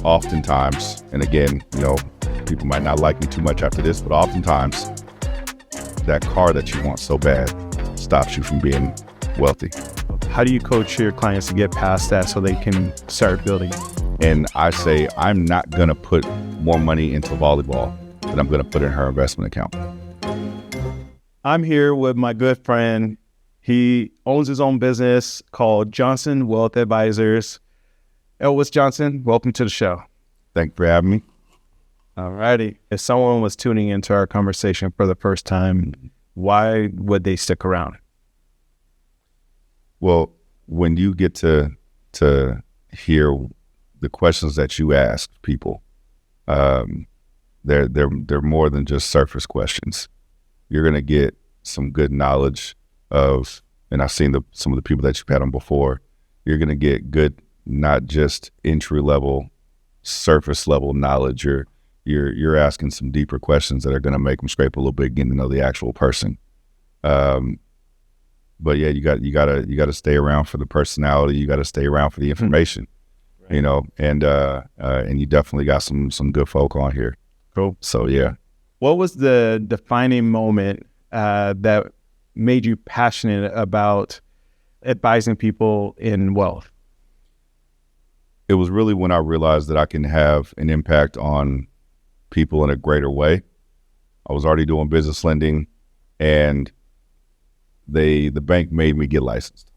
oftentimes, and again, people might not like me too much after this, but oftentimes that car that you want so bad stops you from being wealthy. How do you coach your clients to get past that so they can start building? And I say, I'm not going to put more money into volleyball than I'm going to put in her investment account. I'm here with my good friend. He owns his own business called Johnson Wealth Advisors. Elwis Johnson, welcome to the show. Thank you for having me. All righty. If someone was tuning into our conversation for the first time, why would they stick around? Well, when you get to hear the questions that you ask people, they're more than just surface questions. You're going to get some good knowledge of, and I've seen some of the people that you've had on before. You're going to get good, not just entry level, surface level knowledge. You're asking some deeper questions that are going to make them scrape a little bit, getting to know the actual person. But yeah, you got to stay around for the personality. You got to stay around for the information, right. And you definitely got some good folk on here. Cool. So yeah. What was the defining moment that made you passionate about advising people in wealth? It was really when I realized that I can have an impact on people in a greater way. I was already doing business lending, and the bank made me get licensed.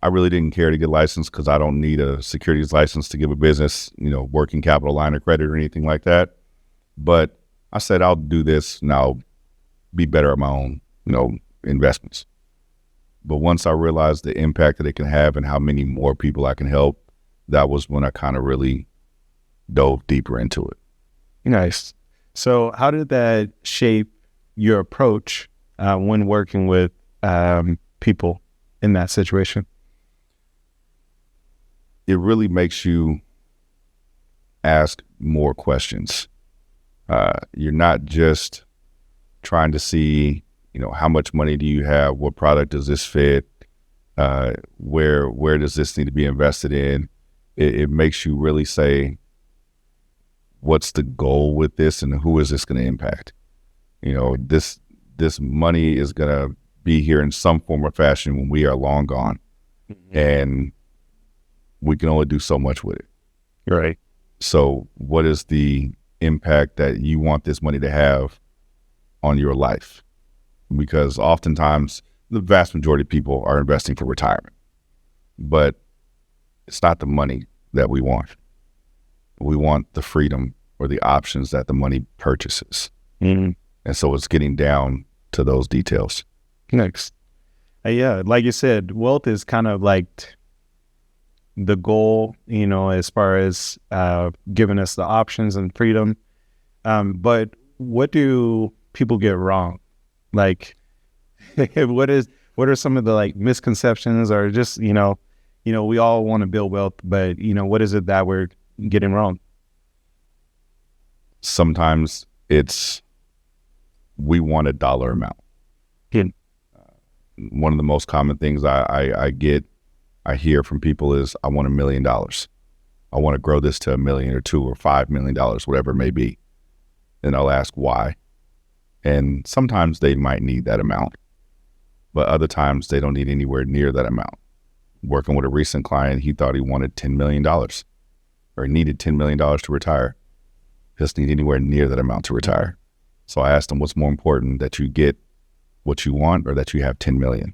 I really didn't care to get licensed because I don't need a securities license to give a business, working capital line of credit or anything like that. But I said, I'll do this and I'll be better at my own, investments. But once I realized the impact that it can have and how many more people I can help, that was when I kind of really dove deeper into it. Nice. So how did that shape your approach when working with people in that situation? It really makes you ask more questions. You're not just trying to see, how much money do you have? What product does this fit? Where does this need to be invested in? It makes you really say, what's the goal with this and who is this going to impact? This money is going to be here in some form or fashion when we are long gone. Mm-hmm. And we can only do so much with it. Right. So what is the impact that you want this money to have on your life? Because oftentimes the vast majority of people are investing for retirement, but it's not the money that we want. We want the freedom or the options that the money purchases. Mm-hmm. And so it's getting down to those details. Next. Yeah, like you said, wealth is kind of like the goal, as far as giving us the options and freedom. But what do people get wrong? Like, what are some of the misconceptions, or just, we all want to build wealth, but what is it that we're getting wrong? Sometimes it's, we want a dollar amount. Yeah. One of the most common things I hear from people is, I want $1 million. I want to grow this to $1 million or $2 or $5 million, whatever it may be. And I'll ask why. And sometimes they might need that amount, but other times they don't need anywhere near that amount. Working with a recent client, he thought he wanted $10 million or needed $10 million to retire. Doesn't need anywhere near that amount to retire. So I asked him, what's more important, that you get what you want or that you have 10 million?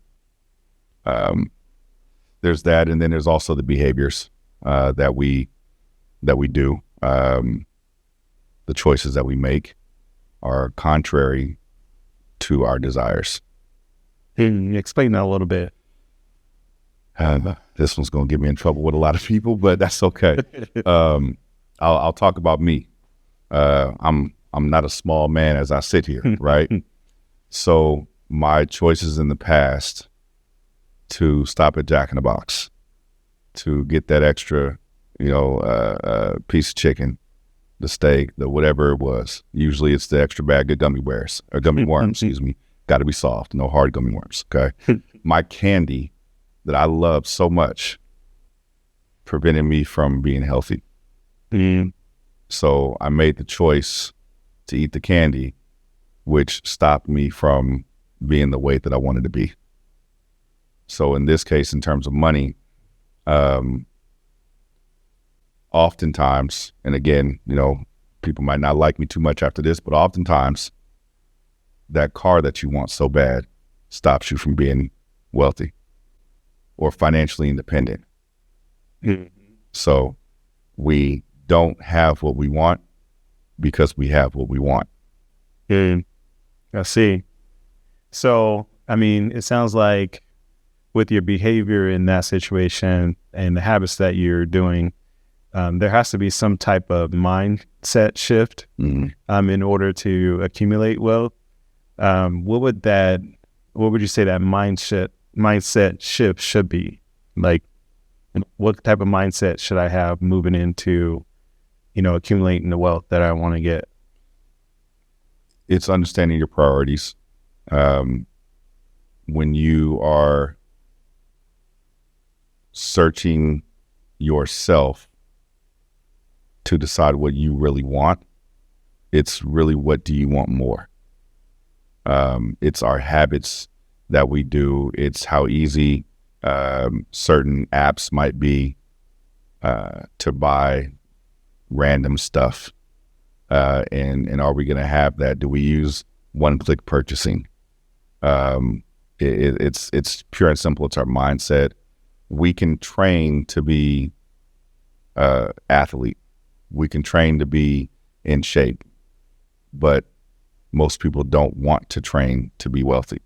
There's that. And then there's also the behaviors that we do. The choices that we make are contrary to our desires. Explain that a little bit. This one's going to get me in trouble with a lot of people, but that's okay. I'll talk about me. I'm not a small man as I sit here, right? So my choices in the past to stop at Jack in the Box, to get that extra, piece of chicken, the steak, the whatever it was. Usually it's the extra bag of gummy bears or gummy worms, excuse me. Got to be soft, no hard gummy worms, okay? My candy that I love so much prevented me from being healthy. Mm. So I made the choice to eat the candy, which stopped me from being the weight that I wanted to be. So in this case, in terms of money, oftentimes, and again, people might not like me too much after this, but oftentimes that car that you want so bad stops you from being wealthy or financially independent. Mm. So we don't have what we want because we have what we want. Mm. I see. So, I mean, it sounds like with your behavior in that situation and the habits that you're doing, there has to be some type of mindset shift in order to accumulate wealth. What would you say that mindset shift should be? Like, what type of mindset should I have moving into, accumulating the wealth that I want to get? It's understanding your priorities. When you are searching yourself to decide what you really want, it's really what do you want more? It's our habits that we do. It's how easy certain apps might be to buy random stuff. And are we going to have that? Do we use one-click purchasing? It's pure and simple. It's our mindset. We can train to be athlete. We can train to be in shape, but most people don't want to train to be wealthy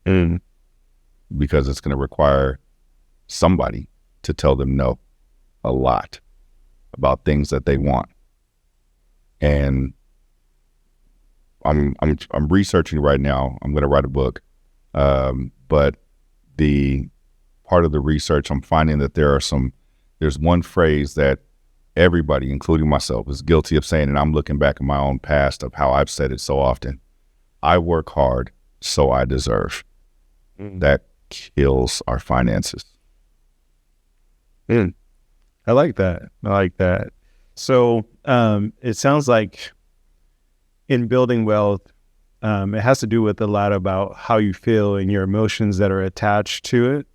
because it's going to require somebody to tell them no a lot about things that they want. And I'm researching right now. I'm going to write a book, but the part of the research, I'm finding that there's one phrase that everybody, including myself, is guilty of saying, and I'm looking back at my own past of how I've said it so often. I work hard, so I deserve. That kills our finances. I like that. So it sounds like in building wealth, it has to do with a lot about how you feel and your emotions that are attached to it.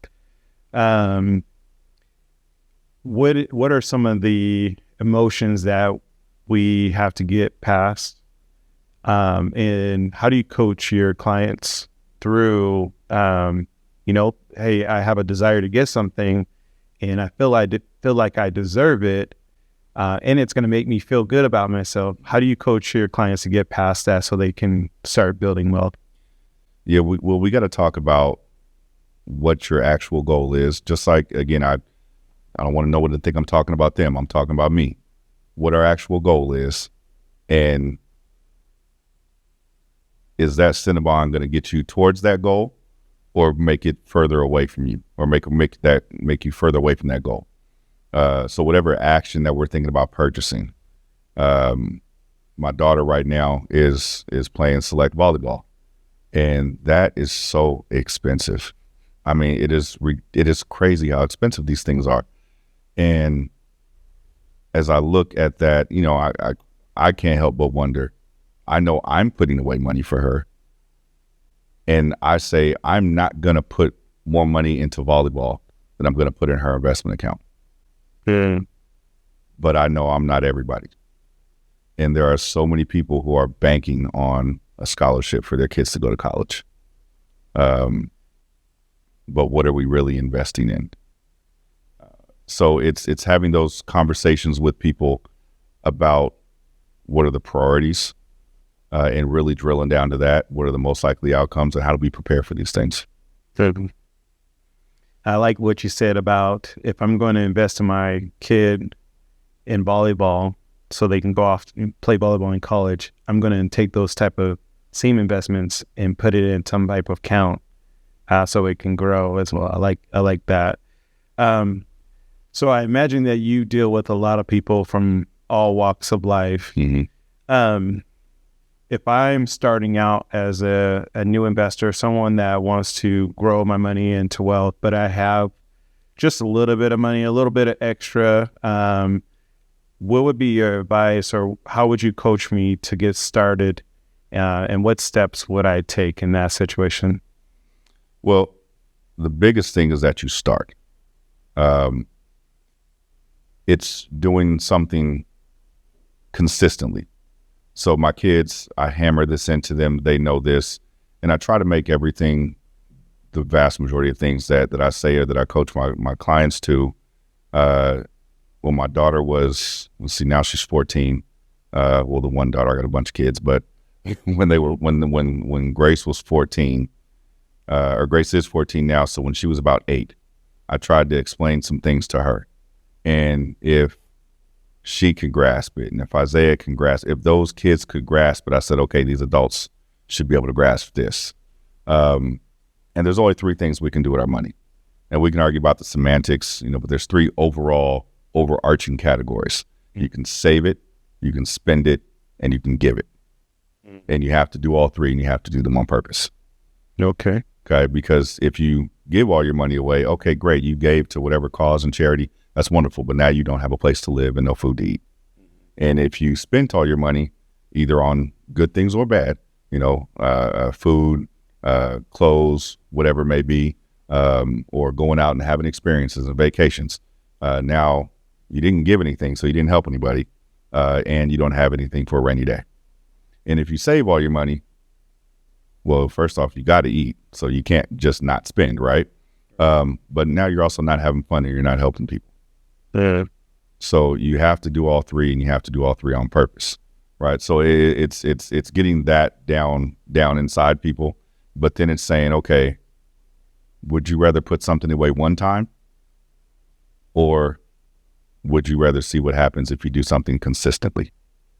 What are some of the emotions that we have to get past? And how do you coach your clients through, hey, I have a desire to get something and I feel like I deserve it. And it's going to make me feel good about myself. How do you coach your clients to get past that so they can start building wealth? Yeah, we got to talk about what your actual goal is. Just like, again, I don't want to know what they think I'm talking about them. I'm talking about me. What our actual goal is. And is that Cinnabon going to get you towards that goal or make it further away from you or make you further away from that goal? So whatever action that we're thinking about purchasing, my daughter right now is playing select volleyball, and that is so expensive. I mean, it is crazy how expensive these things are. And as I look at that, I can't help but wonder. I know I'm putting away money for her, and I say I'm not going to put more money into volleyball than I'm going to put in her investment account. But I know I'm not everybody. And there are so many people who are banking on a scholarship for their kids to go to college. But what are we really investing in? So it's having those conversations with people about what are the priorities and really drilling down to that. What are the most likely outcomes and how do we prepare for these things? I like what you said about if I'm going to invest in my kid in volleyball so they can go off and play volleyball in college, I'm going to take those type of same investments and put it in some type of account so it can grow as well. I like that. So I imagine that you deal with a lot of people from all walks of life. Mm-hmm. If I'm starting out as a new investor, someone that wants to grow my money into wealth, but I have just a little bit of money, a little bit of extra, what would be your advice, or how would you coach me to get started? And what steps would I take in that situation? Well, the biggest thing is that you start. It's doing something consistently. So my kids, I hammer this into them. They know this. And I try to make everything, the vast majority of things that I say or that I coach my clients to. Well, my daughter was, let's see, now she's 14. Well, the one daughter, I got a bunch of kids, but when Grace was 14, or Grace is 14 now, so when she was about 8, I tried to explain some things to her. And if she could grasp it, and if Isaiah can grasp, if those kids could grasp it, I said, okay, these adults should be able to grasp this. And there's only 3 things we can do with our money. And we can argue about the semantics, but there's 3 overall overarching categories. You can save it, you can spend it, and you can give it. And you have to do all 3, and you have to do them on purpose. Okay. Okay, because if you give all your money away, okay, great, you gave to whatever cause and charity, that's wonderful, but now you don't have a place to live and no food to eat. And if you spent all your money either on good things or bad, food, clothes, whatever it may be, or going out and having experiences and vacations, now you didn't give anything, so you didn't help anybody, and you don't have anything for a rainy day. And if you save all your money, well, first off, you got to eat, so you can't just not spend, right? But now you're also not having fun and you're not helping people. So you have to do all 3, and you have to do all 3 on purpose, right? So it's getting that down inside people, but then it's saying, okay, would you rather put something away one time, or would you rather see what happens if you do something consistently?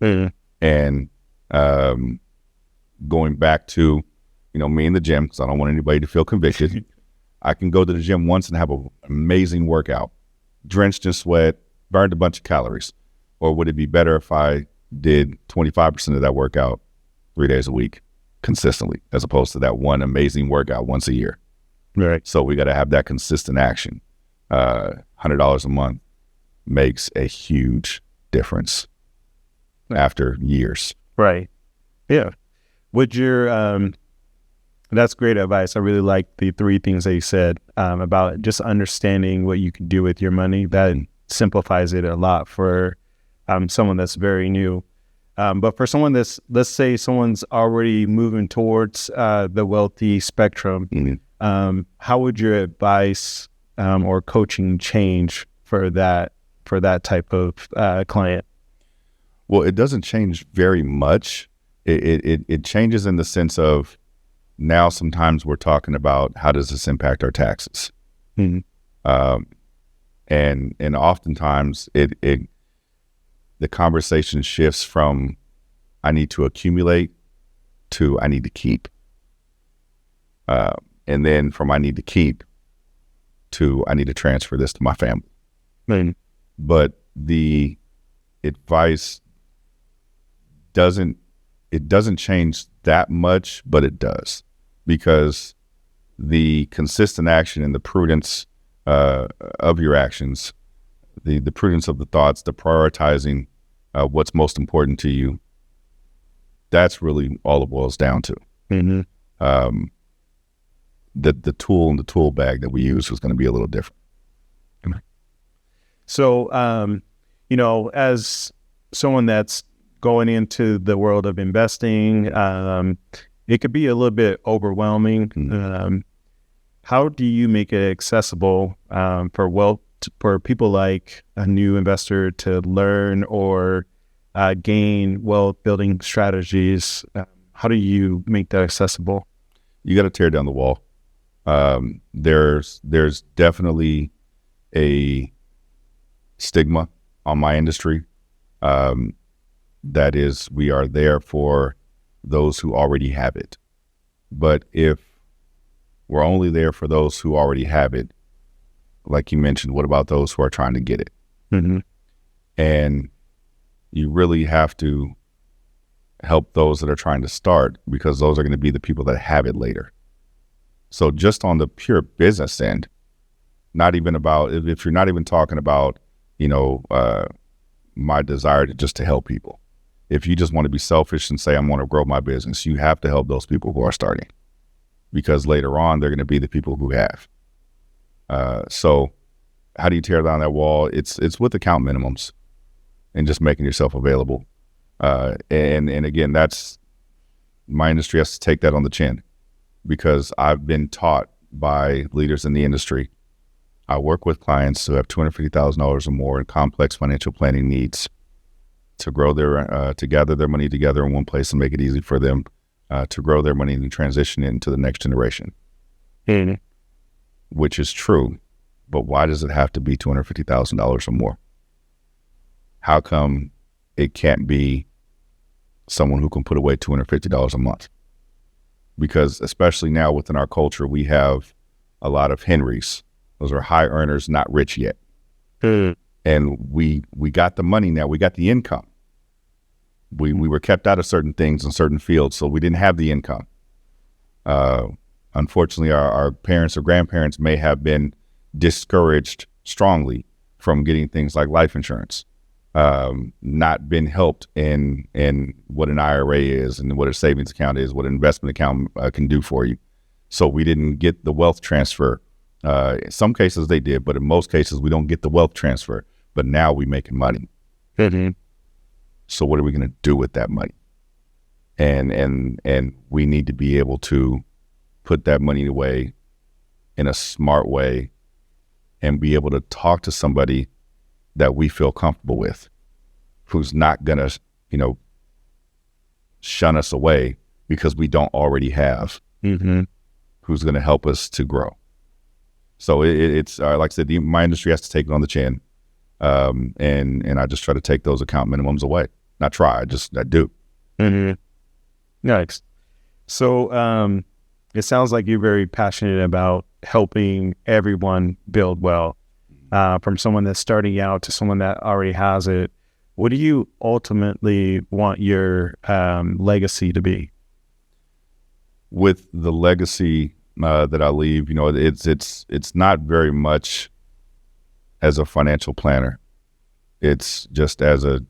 And going back to, me in the gym, because I don't want anybody to feel convicted. I can go to the gym once and have an amazing workout, drenched in sweat, burned a bunch of calories. Or would it be better if I did 25% of that workout 3 days a week consistently, as opposed to that one amazing workout once a year? Right. So we got to have that consistent action. $100 a month makes a huge difference after years. Right. Yeah. Would your that's great advice. I really like the 3 things that you said about just understanding what you can do with your money. That simplifies it a lot for someone that's very new. But for someone that's, let's say someone's already moving towards the wealthy spectrum, how would your advice or coaching change for that type of client? Well, it doesn't change very much. It changes in the sense of, now sometimes we're talking about how does this impact our taxes, and oftentimes the conversation shifts from I need to accumulate to I need to keep, and then from I need to keep to I need to transfer this to my family. But the advice doesn't change that much, but it does, because the consistent action and the prudence of your actions, the prudence of the thoughts, the prioritizing what's most important to you, that's really all it boils down to. The tool in the tool bag that we use is going to be a little different. So, as someone that's going into the world of investing, it could be a little bit overwhelming. How do you make it accessible for people like a new investor to learn or gain wealth building strategies? How do you make that accessible? You got to tear down the wall. There's definitely a stigma on my industry. That is, we are there for those who already have it. But if we're only there for those who already have it, like you mentioned, what about those who are trying to get it? And you really have to help those that are trying to start, because those are going to be the people that have it later. So just on the pure business end, not even about, if you're not even talking about, my desire to help people. If you just want to be selfish and say, I'm going to grow my business, you have to help those people who are starting, because later on, they're going to be the people who have. So how do you tear down that wall? It's with account minimums and just making yourself available. And again, that's, my industry has to take that on the chin, because I've been taught by leaders in the industry. I work with clients who have $250,000 or more in complex financial planning needs to grow to gather their money together in one place and make it easy for them to grow their money and transition into the next generation. Mm-hmm. Which is true, but why does it have to be $250,000 or more? How come it can't be someone who can put away $250 a month? Because especially now within our culture, we have a lot of Henrys. Those are high earners, not rich yet. Mm. And we got the money now. We got the income. We were kept out of certain things in certain fields, so we didn't have the income. Unfortunately, our parents or grandparents may have been discouraged strongly from getting things like life insurance, not been helped in what an IRA is and what a savings account is, what an investment account can do for you. So we didn't get the wealth transfer. In some cases they did, but in most cases we don't get the wealth transfer. But now we're making money. Mm-hmm. So what are we going to do with that money? And we need to be able to put that money away in a smart way and be able to talk to somebody that we feel comfortable with, who's not going to, shun us away because we don't already have, Mm-hmm. who's going to help us to grow. So it's like I said, my industry has to take it on the chin. And I just try to take those account minimums away. Not try, I do. Mm-hmm. Nice. So it sounds like you're very passionate about helping everyone build wealth, from someone that's starting out to someone that already has it. What do you ultimately want your legacy to be? With the legacy that I leave, it's not very much as a financial planner. It's just as a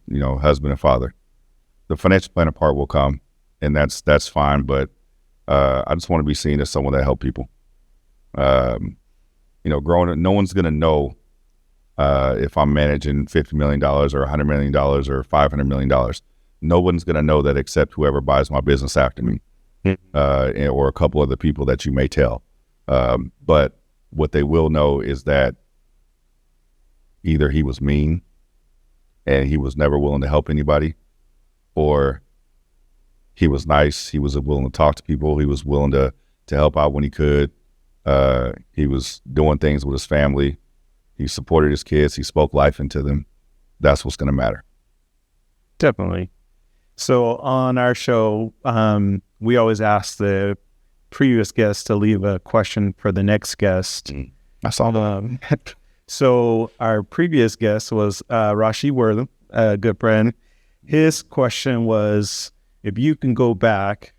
husband and father. The financial planner part will come, and that's fine. But I just want to be seen as someone that helped people. Growing up, no one's gonna know if I'm managing $50 million or $100 million or $500 million. No one's gonna know that except whoever buys my business after me. Or a couple other people that you may tell. But what they will know is that either he was mean and he was never willing to help anybody, or he was nice, he was willing to talk to people, he was willing to help out when he could. He was doing things with his family. He supported his kids. He spoke life into them. That's what's going to matter. Definitely. So on our show, we always ask the previous guest to leave a question for the next guest. I saw that. So our previous guest was Rashi Wortham, a good friend. His question was, if you can go back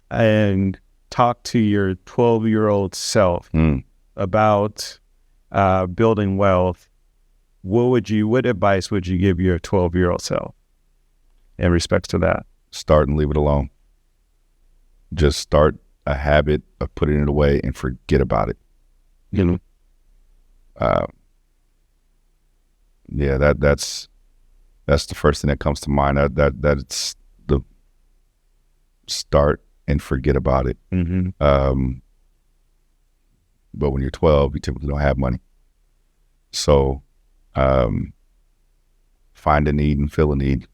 and talk to your 12-year-old self about building wealth, what advice would you give your 12-year-old self in respect to that? Start and leave it alone. Just start a habit of putting it away and forget about it. Mm-hmm. That's the first thing that comes to mind. That it's the start and forget about it. Mm-hmm. But when you're 12, you typically don't have money. So find a need and fill a need.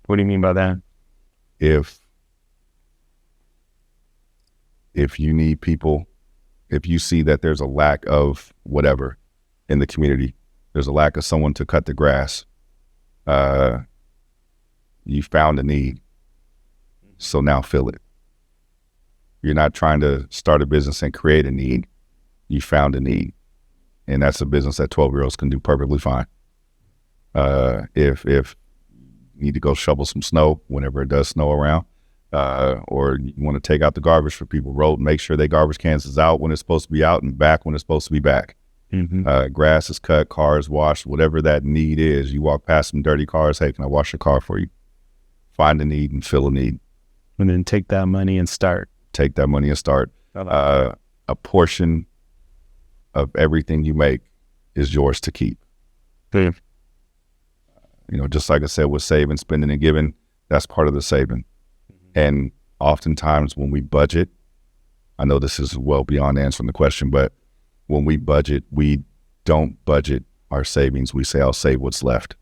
What do you mean by that? If you need people, if you see that there's a lack of whatever in the community, there's a lack of someone to cut the grass, you found a need. So now fill it. You're not trying to start a business and create a need. You found a need. And that's a business that 12-year-olds can do perfectly fine. If you need to go shovel some snow whenever it does snow around, or you want to take out the garbage for people, make sure their garbage cans is out when it's supposed to be out and back when it's supposed to be back. Grass is cut, cars washed, whatever that need is. You walk past some dirty cars. Hey, can I wash your car for you? Find a need and fill a need. And then take that money and start. Take that money and start. A portion of everything you make is yours to keep. Yeah. You know, just like I said, with saving, spending, and giving, that's part of the saving. And oftentimes when we budget, I know this is well beyond answering the question, but when we budget, we don't budget our savings. We say, I'll save what's left.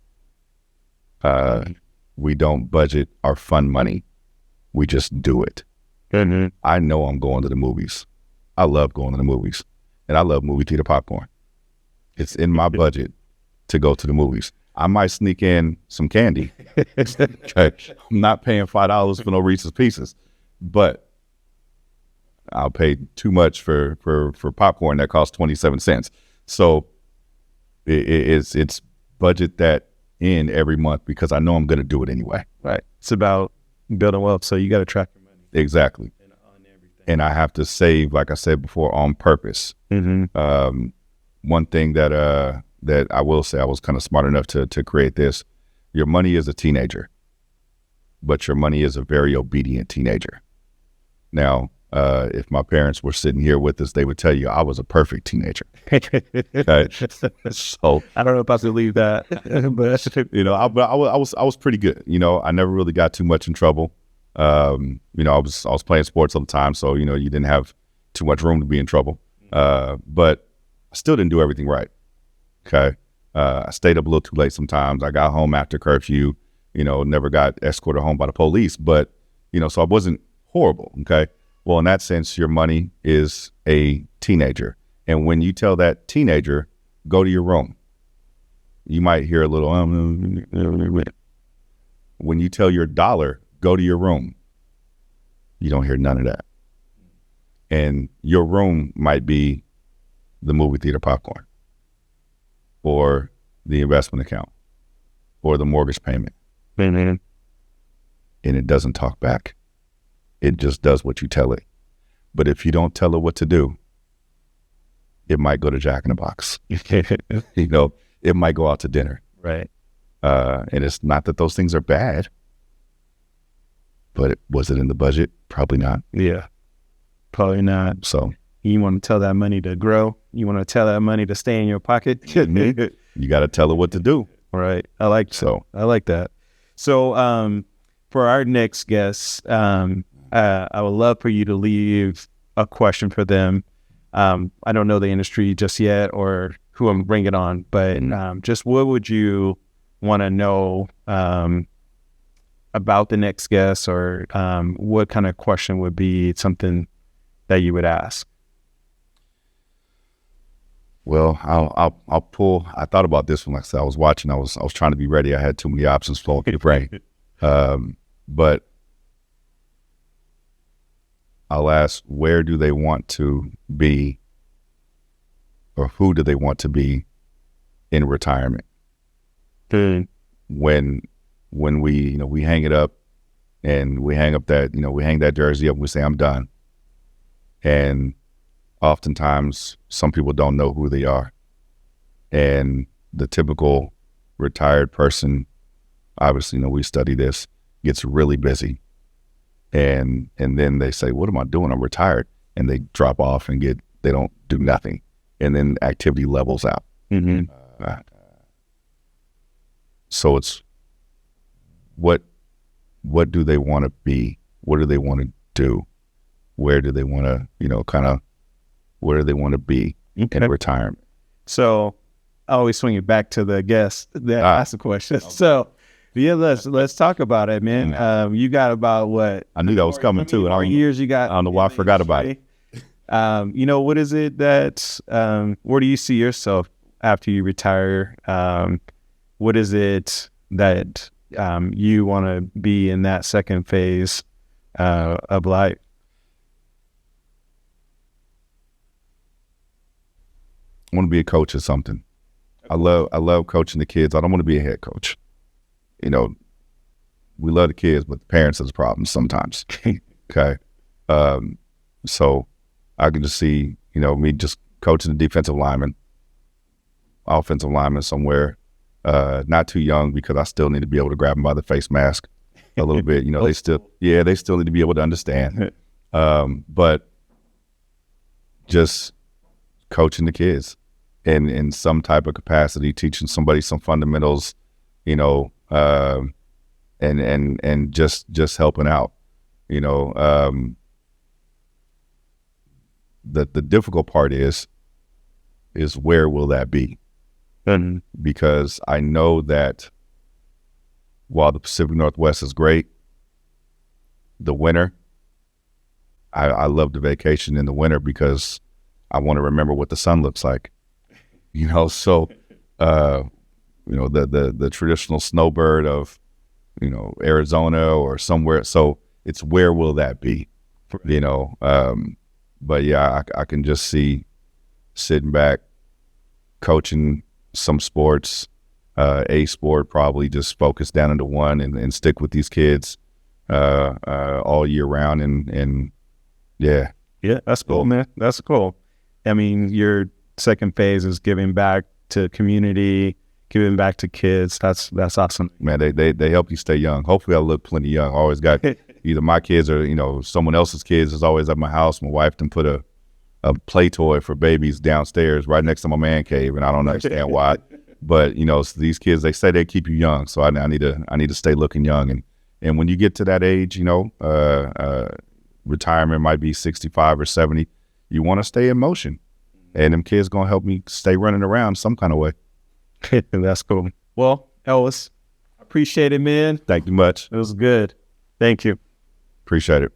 We don't budget our fun money. We just do it. I know I'm going to the movies. I love going to the movies. And I love movie theater popcorn. It's in my budget to go to the movies. I might sneak in some candy. Okay. I'm not paying $5 for no Reese's Pieces, but I'll pay too much for popcorn that costs 27 cents. So it's budget that in every month because I know I'm going to do it anyway. Right. It's about building wealth. So you got to track your money. Exactly. On everything. And I have to save, like I said before, on purpose. One thing that I will say, I was kind of smart enough to create this. Your money is a teenager, but your money is a very obedient teenager. Now, if my parents were sitting here with us, they would tell you I was a perfect teenager. Okay? So I don't know if I believe that, but you know, I was pretty good. You know, I never really got too much in trouble. You know, I was playing sports all the time, so you know, you didn't have too much room to be in trouble. But I still didn't do everything right. Okay, I stayed up a little too late sometimes. I got home after curfew. You know, never got escorted home by the police. But you know, so I wasn't horrible. Okay. Well, in that sense, your money is a teenager. And when you tell that teenager, go to your room, you might hear a little, when you tell your dollar, go to your room, you don't hear none of that. And your room might be the movie theater popcorn or the investment account or the mortgage payment. And it doesn't talk back. It just does what you tell it. But if you don't tell it what to do, it might go to Jack in the Box. You know, it might go out to dinner. Right. And it's not that those things are bad, but was it in the budget? Probably not. Yeah, probably not. So you want to tell that money to grow. You want to tell that money to stay in your pocket. You got to tell it what to do. Right. I like that. So for our next guest, I would love for you to leave a question for them. I don't know the industry just yet or who I'm bringing on, but just what would you want to know about the next guest, or what kind of question would be something that you would ask? Well, I'll pull. I thought about this one. Like I said, I was watching. I was trying to be ready. I had too many options flowing through the brain. But I'll ask, where do they want to be, or who do they want to be in retirement? When we, you know, we hang it up and we hang up that, you know, we hang that jersey up and we say, I'm done. And oftentimes some people don't know who they are. And the typical retired person, obviously, you know, we study this, gets really busy. And then they say, what am I doing? I'm retired. And they drop off and they don't do nothing. And then activity levels out. So it's what do they want to be? What do they want to do? Where do they want to, you know, where do they want to be in retirement? So I always swing it back to the guest that asked the question. Okay. So yeah, let's talk about it, man. You got about what? I knew that was coming too. And years you got. I don't know why I forgot about it. You know, what is it that? Where do you see yourself after you retire? What is it that you want to be in that second phase of life? I want to be a coach of something. I love coaching the kids. I don't want to be a head coach. You know, we love the kids, but the parents has problems sometimes. Okay. So I can just see, you know, me just coaching the defensive linemen, offensive lineman somewhere, not too young, because I still need to be able to grab them by the face mask a little bit. You know, they still need to be able to understand. But just coaching the kids in some type of capacity, teaching somebody some fundamentals, you know, and just helping out, you know. The difficult part is where will that be? Because I know that while the Pacific Northwest is great, the winter, I love the vacation in the winter because I want to remember what the sun looks like, you know. So, you know, the traditional snowbird of, you know, Arizona or somewhere. So it's where will that be, you know? But yeah, I can just see sitting back, coaching some sports, a sport, probably just focus down into one and stick with these kids all year round. And yeah. Yeah, that's cool, man. That's cool. I mean, your second phase is giving back to community, giving back to kids. That's awesome. Man, they help you stay young. Hopefully I look plenty young. I always got either my kids or, you know, someone else's kids is always at my house. My wife done put a play toy for babies downstairs right next to my man cave, and I don't understand why. But, you know, so these kids, they say they keep you young. So I need to stay looking young. And when you get to that age, you know, retirement might be 65 or 70. You want to stay in motion. And them kids going to help me stay running around some kind of way. That's cool. Well, Elwis, appreciate it, man. Thank you much. It was good. Thank you. Appreciate it.